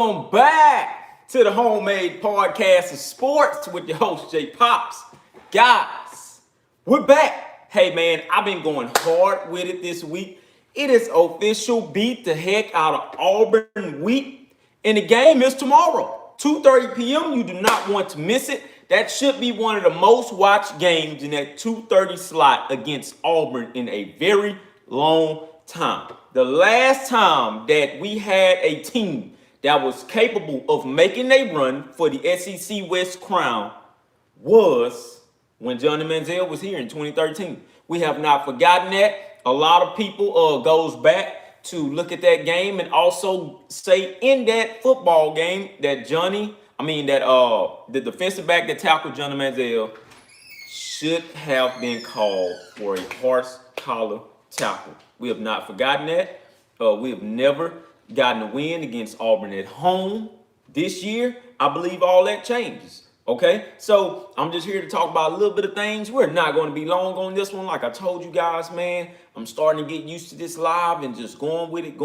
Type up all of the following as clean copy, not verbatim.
Welcome back to the Homemade Podcast of Sports with your host, Jay Pops. Guys, we're back. Hey, man, I've been going hard with it this week. It is official. Beat the heck out of Auburn week. And the game is tomorrow, 2:30 p.m. You do not want to miss it. That should be one of the most watched games in that 2:30 slot against Auburn in a very long time. The last time that we had a team that was capable of making a run for the SEC West crown was when Johnny Manziel was here in 2013. We have not forgotten that. A lot of people goes back to look at that game and also say in that football game that the defensive back that tackled Johnny Manziel should have been called for a horse collar tackle. We have not forgotten that. We have never gotten a win against Auburn at home this year. I believe all that changes. Okay, so I'm just here to talk about a little bit of things. We're not going to be long on this one. Like I told you guys, man, I'm starting to get used to this live and just going with it.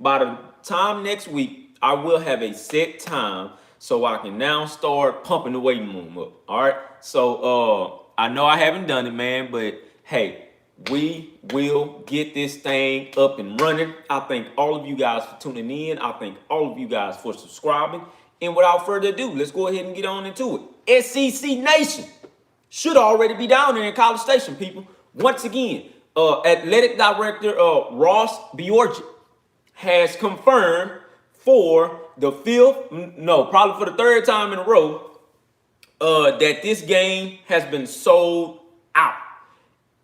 By the time next week, I will have a set time so I can now start pumping the weight room up. All right, so I know I haven't done it, man, but hey, we will get this thing up and running. I thank all of you guys for tuning in. I thank all of you guys for subscribing. And without further ado, let's go ahead and get on into it. SEC Nation should already be down there in College Station, people. Once again, athletic director Ross Bjork has confirmed for the probably for the third time in a row, that this game has been sold out.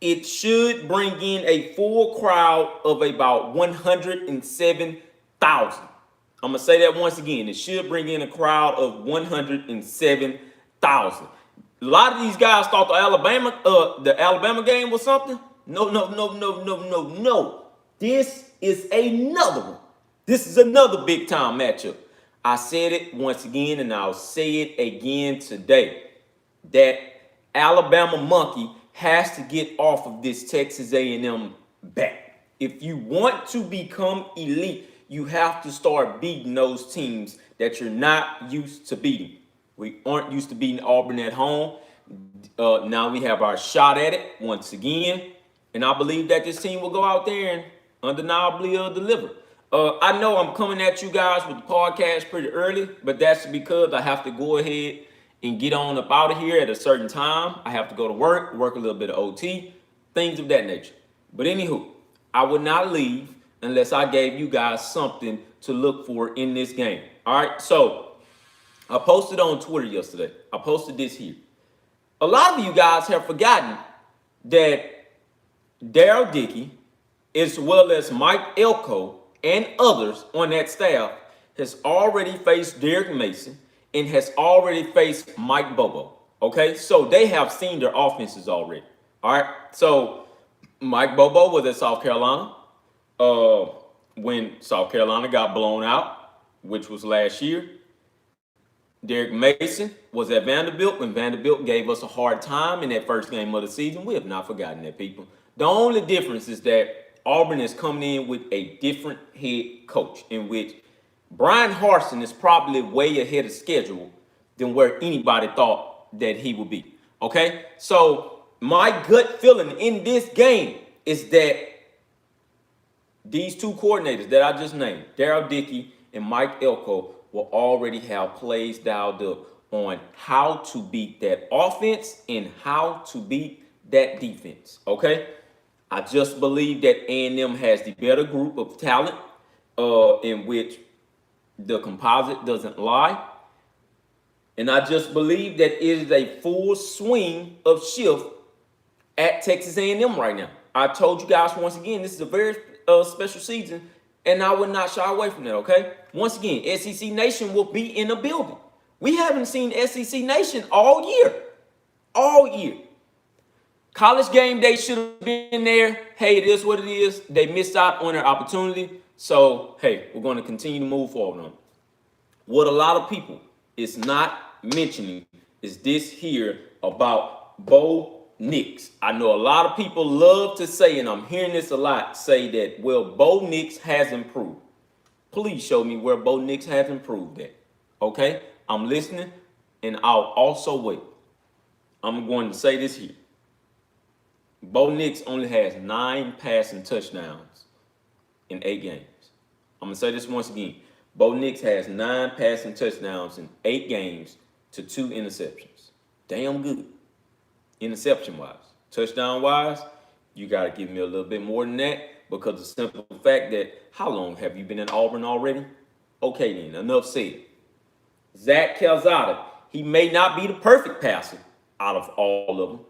It should bring in a full crowd of about 107,000. I'm going to say that once again. It should bring in a crowd of 107,000. A lot of these guys thought the Alabama game was something. No. This is another one. This is another big time matchup. I said it once again and I'll say it again today. That Alabama monkey has to get off of this Texas A&M back. If you want to become elite, you have to start beating those teams that you're not used to beating. We aren't used to beating Auburn at home. Now we have our shot at it once again. And I believe that this team will go out there and undeniably deliver. I know I'm coming at you guys with the podcast pretty early, but that's because I have to go ahead and get on up out of here at a certain time. I have to go to work a little bit of OT, things of that nature. But anywho, I would not leave unless I gave you guys something to look for in this game. All right, so I posted on Twitter yesterday. I posted this here. A lot of you guys have forgotten that Daryl Dickey, as well as Mike Elko and others on that staff, has already faced Derek Mason and has already faced Mike Bobo. Okay, so they have seen their offenses already. All right, so Mike Bobo was at South Carolina when South Carolina got blown out, which was last year. Derek Mason was at Vanderbilt when Vanderbilt gave us a hard time in that first game of the season. We have not forgotten that, people. The only difference is that Auburn is coming in with a different head coach, in which Brian Harsin is probably way ahead of schedule than where anybody thought that he would be. Okay? So my gut feeling in this game is that these two coordinators that I just named, Daryl Dickey and Mike Elko, will already have plays dialed up on how to beat that offense and how to beat that defense. Okay? I just believe that A&M has the better group of talent, in which the composite doesn't lie. And I just believe that it is a full swing of shift at Texas A&M right now. I told you guys once again, this is a very special season, and I would not shy away from that, okay? Once again, SEC Nation will be in the building. We haven't seen SEC Nation all year. All year. College game day should have been there. Hey, it is what it is. They missed out on their opportunity. So, hey, we're going to continue to move forward on it. What a lot of people is not mentioning is this here about Bo Nix. I know a lot of people love to say, and I'm hearing this a lot, say that, well, Bo Nix has improved. Please show me where Bo Nix has improved at. Okay? I'm listening, and I'll also wait. I'm going to say this here. Bo Nix only has 9 passing touchdowns in 8 games. I'm going to say this once again. Bo Nix has 9 passing touchdowns in 8 games to 2 interceptions. Damn good. Interception-wise. Touchdown-wise, you got to give me a little bit more than that because of the simple fact that how long have you been in Auburn already? Okay then, enough said. Zach Calzada, he may not be the perfect passer out of all of them,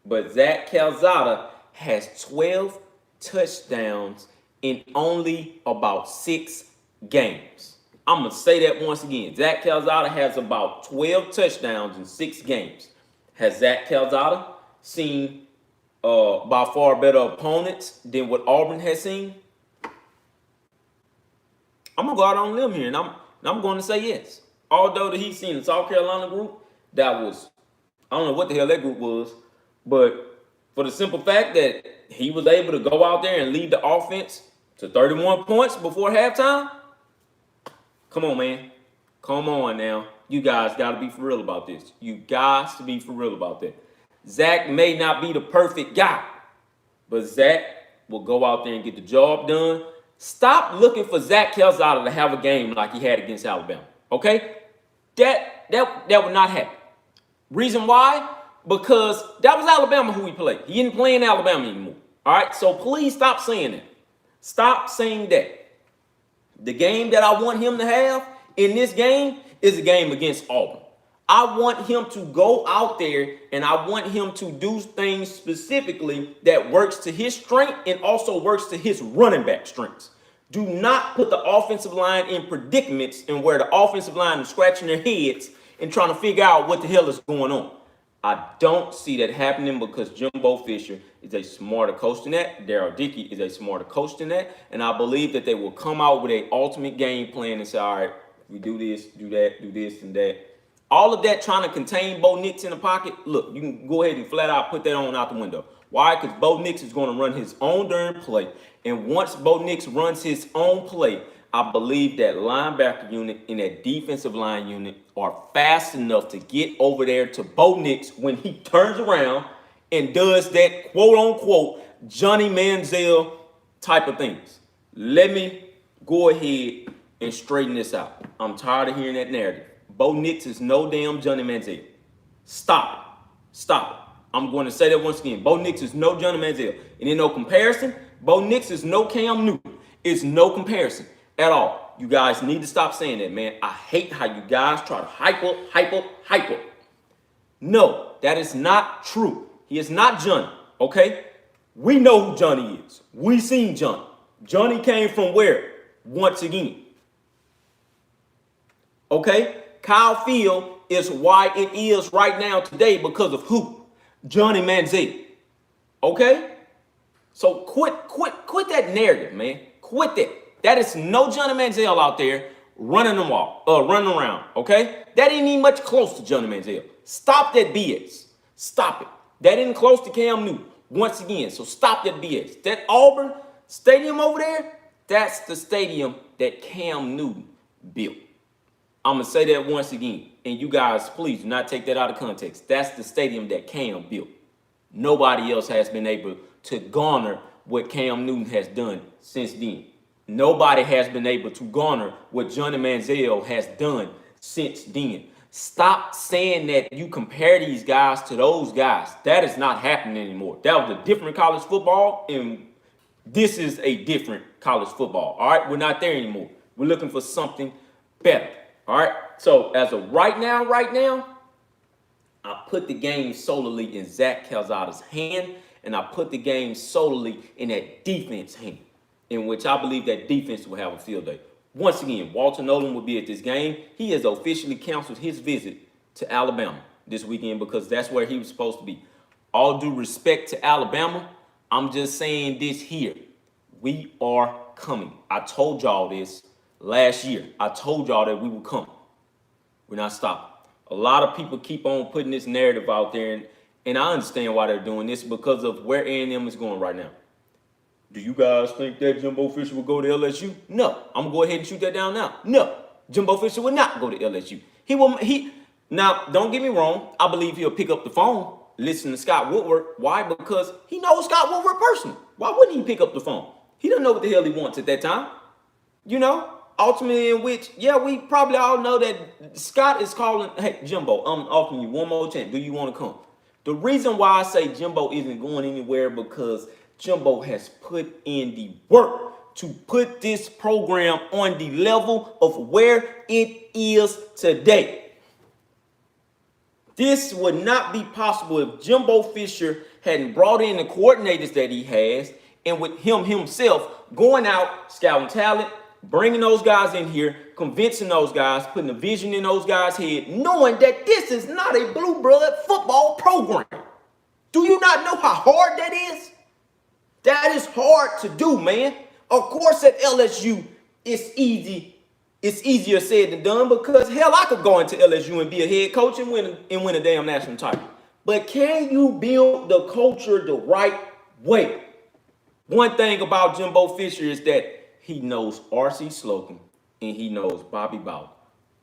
but Zach Calzada has 12 touchdowns in only about 6 games. I'm going to say that once again. Zach Calzada has about 12 touchdowns in 6 games. Has Zach Calzada seen by far better opponents than what Auburn has seen? I'm going to go out on a limb here, and I'm going to say yes. Although that he's seen the South Carolina group, that was, I don't know what the hell that group was, but for the simple fact that he was able to go out there and lead the offense to 31 points before halftime, come on, man. Come on now. You guys got to be for real about this. You guys to be for real about that. Zach may not be the perfect guy, but Zach will go out there and get the job done. Stop looking for Zach Calzada to have a game like he had against Alabama. Okay? That would not happen. Reason why? Because that was Alabama who he played. He didn't play in Alabama anymore. All right? So please stop saying that. Stop saying that. The game that I want him to have in this game is a game against Auburn. I want him to go out there and I want him to do things specifically that works to his strength and also works to his running back strengths. Do not put the offensive line in predicaments and where the offensive line is scratching their heads and trying to figure out what the hell is going on. I don't see that happening because Jimbo Fisher is a smarter coach than that. Darryl Dickey is a smarter coach than that. And I believe that they will come out with an ultimate game plan and say, all right, we do this, do that, do this, and that. All of that trying to contain Bo Nix in the pocket, look, you can go ahead and flat out put that on out the window. Why? Because Bo Nix is going to run his own darn play. And once Bo Nix runs his own play, I believe that linebacker unit and that defensive line unit are fast enough to get over there to Bo Nix when he turns around and does that quote-unquote Johnny Manziel type of things. Let me go ahead and straighten this out. I'm tired of hearing that narrative. Bo Nix is no damn Johnny Manziel. Stop it. Stop it. I'm going to say that once again. Bo Nix is no Johnny Manziel. And in no comparison, Bo Nix is no Cam Newton. It's no comparison at all. You guys need to stop saying that, man. I hate how you guys try to hype up. No, that is not true. He is not Johnny, okay? We know who Johnny is. We seen Johnny. Johnny came from where? Once again. Okay? Kyle Field is why it is right now today because of who? Johnny Manziel. Okay? So quit that narrative, man. Quit that. That is no Johnny Manziel out there running around, okay? That ain't even much close to Johnny Manziel. Stop that BS. Stop it. That ain't close to Cam Newton. Once again, so stop that BS. That Auburn stadium over there, that's the stadium that Cam Newton built. I'm going to say that once again. And you guys, please do not take that out of context. That's the stadium that Cam built. Nobody else has been able to garner what Cam Newton has done since then. Nobody has been able to garner what Johnny Manziel has done since then. Stop saying that you compare these guys to those guys. That is not happening anymore. That was a different college football, and this is a different college football. All right, we're not there anymore. We're looking for something better. All right, so as of right now, I put the game solely in Zach Calzada's hand, and I put the game solely in that defense hand, in which I believe that defense will have a field day. Once again, Walter Nolan will be at this game. He has officially canceled his visit to Alabama this weekend because that's where he was supposed to be. All due respect to Alabama, I'm just saying this here. We are coming. I told y'all this last year. I told y'all that we would come. We're not stopping. A lot of people keep on putting this narrative out there, and I understand why they're doing this because of where A&M is going right now. Do you guys think that Jimbo Fisher will go to LSU? No. I'm gonna go ahead and shoot that down now. No. Jimbo Fisher will not go to LSU. He now, don't get me wrong, I believe he'll pick up the phone, listen to Scott Woodward. Why? Because he knows Scott Woodward personally. Why wouldn't he pick up the phone? He doesn't know what the hell he wants at that time. You know? Ultimately, in which, yeah, we probably all know that Scott is calling, hey, Jimbo, I'm offering you one more chance. Do you want to come? The reason why I say Jimbo isn't going anywhere because Jimbo has put in the work to put this program on the level of where it is today. This would not be possible if Jimbo Fisher hadn't brought in the coordinators that he has, and with him himself going out, scouting talent, bringing those guys in here, convincing those guys, putting a vision in those guys' head, knowing that this is not a blue blood football program. Do you not know how hard that is? That is hard to do, man. Of course, at LSU, it's easy. It's easier said than done because, hell, I could go into LSU and be a head coach and win a damn national title. But can you build the culture the right way? One thing about Jimbo Fisher is that he knows R.C. Slocum and he knows Bobby Bowden.